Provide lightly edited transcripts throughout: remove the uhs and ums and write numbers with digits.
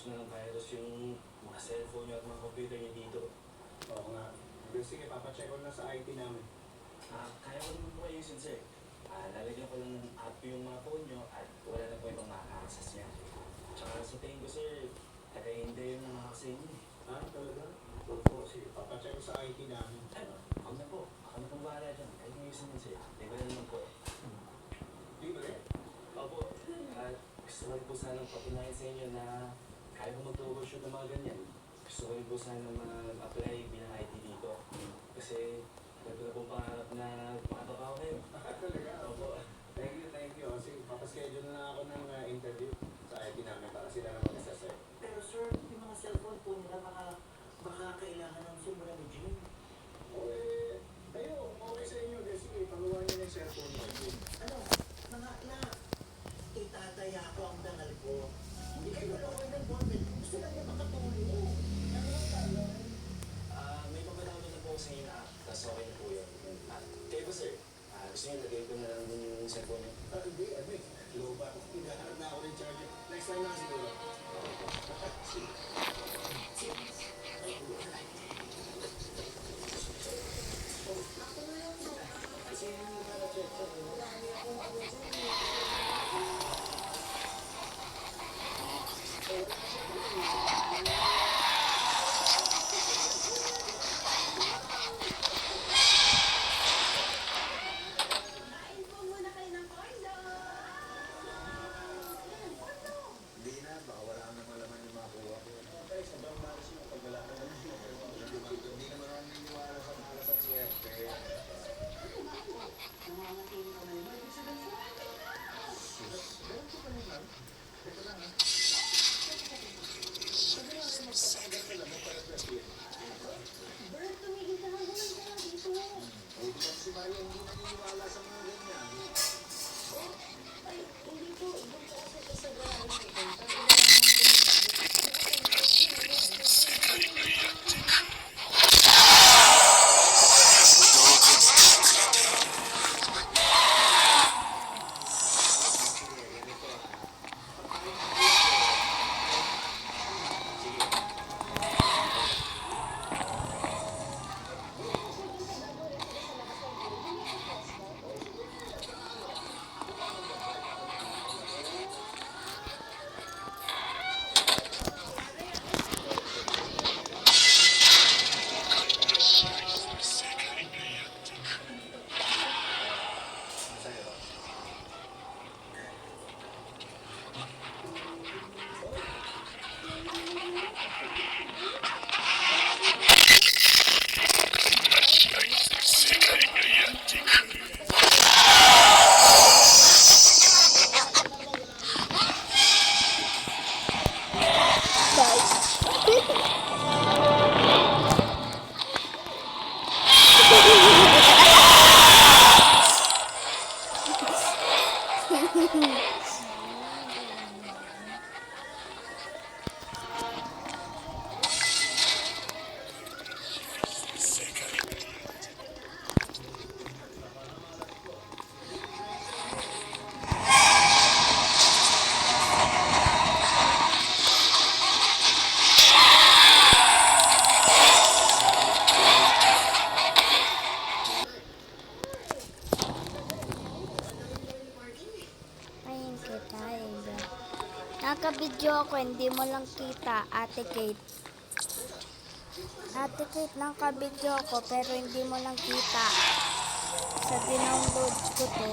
pumasok na ng virus yung mga cellphone niyo at mga computer niyo dito. Oo nga. Sige, papacheck ko na sa IT namin. Kaya ko naman po ayusin, sir. Lalagyan ko lang ng app yung mga phone niyo at wala na po ibang makaka-access niya. Tsaka sa tingin ko, sir, taga-hindi yung mga sa inyo. Talaga? Oo, sige, papacheck ko sa IT namin. Huwag na po. Ako na pong bahala dyan. Kaya nyo ayusin yun, sir. Libre naman po. Libre? Opo. Gusto ko rin po sanang patunayan sa inyo na kaya ko mag-troubleshoot ng mga ganyan. Gusto ko rin po sana mag-apply bilang IT dito. Kasi ito na pong pangarap na makatrabaho kayo. Talaga? Opo. Thank you. Sige, papaschedule na ako ng interview sa IT namin para sila na mag-assess. Pero sir, yung mga cellphone po nila baka kailangan ng sumura ni Jim. Kayo, okay sa inyo. Sige, pagawa niyo na yung cellphone niyo. Ano, mga anak, itataya ko ang dangal ko. Hindi kayo loko ng bonded. Gusto lang niya makatulong. May papadawin na po sa inyo na app. Tapos okay na po yun. Kayo po, sir. Gusto niyo lagay ko na lang din yung cellphone niyo? Hindi. Low ba? Hinahanap na ako ng charger. Next time na siguro. Kain po muna kayo ng corn Hindi na. Baka wala nang malaman yung makuha ko. Okay, sobrang malas mo pag wala ka naman. Hindi naman ako naniniwala sa malas at swerte. Nangangatin ka na naman. Ganito ka naman. Teka lang ha. Sabi nga kayo magpapagod ka lang mo para sa swerte. Bert, tumigil ka lang naman ka dito. Si Maria hindi naniniwala sa mga ganyan. Ay, hindi po. Doon po kasi sa garahe. Ayun kita, ayun. Nakabidyo ako, hindi mo lang kita, Ate Kate. Ate Kate, nakabidyo ako, pero hindi mo lang kita. Sa dinownload ko to.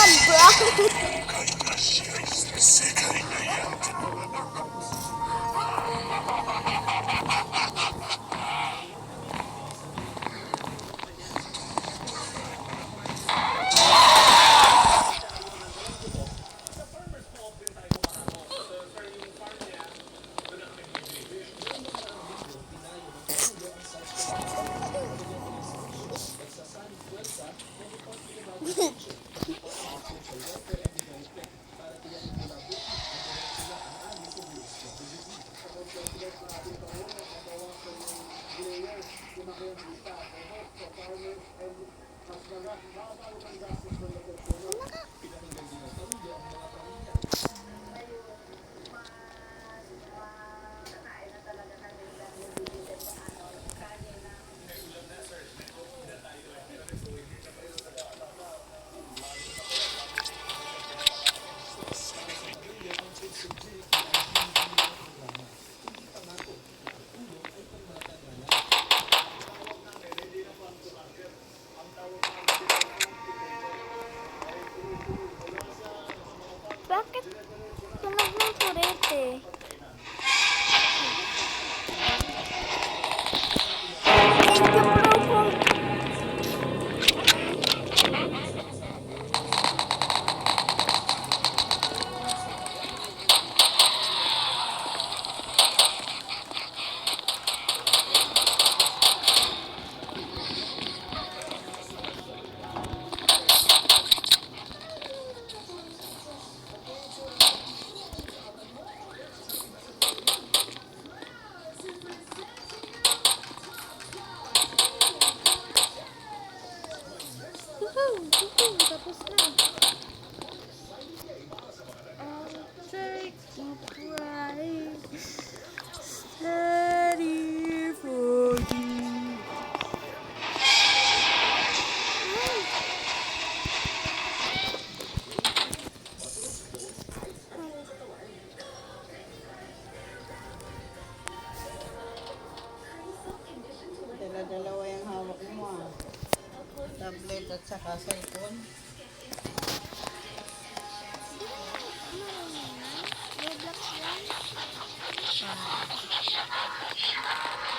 yan, bro. Bakit tunog ng kurete? Thank you, bro, kung tapos na. I'll take my prize, steady for you. Dala-dalawa yung hawak mo ah. Tablet at saka cellphone. Roblox yan?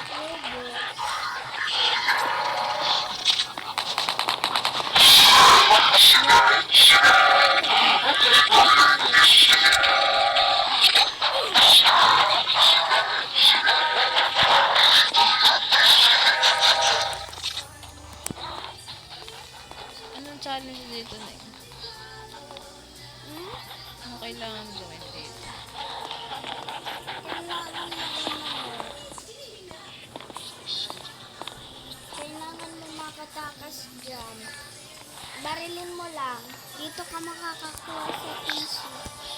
Roblox. Anong challenge dito na yun? Hmm? Ano kailangan gawin dito? Kailangan mo makatakas dyan. Barilin mo lang. Dito ka makakakuha sa tissue.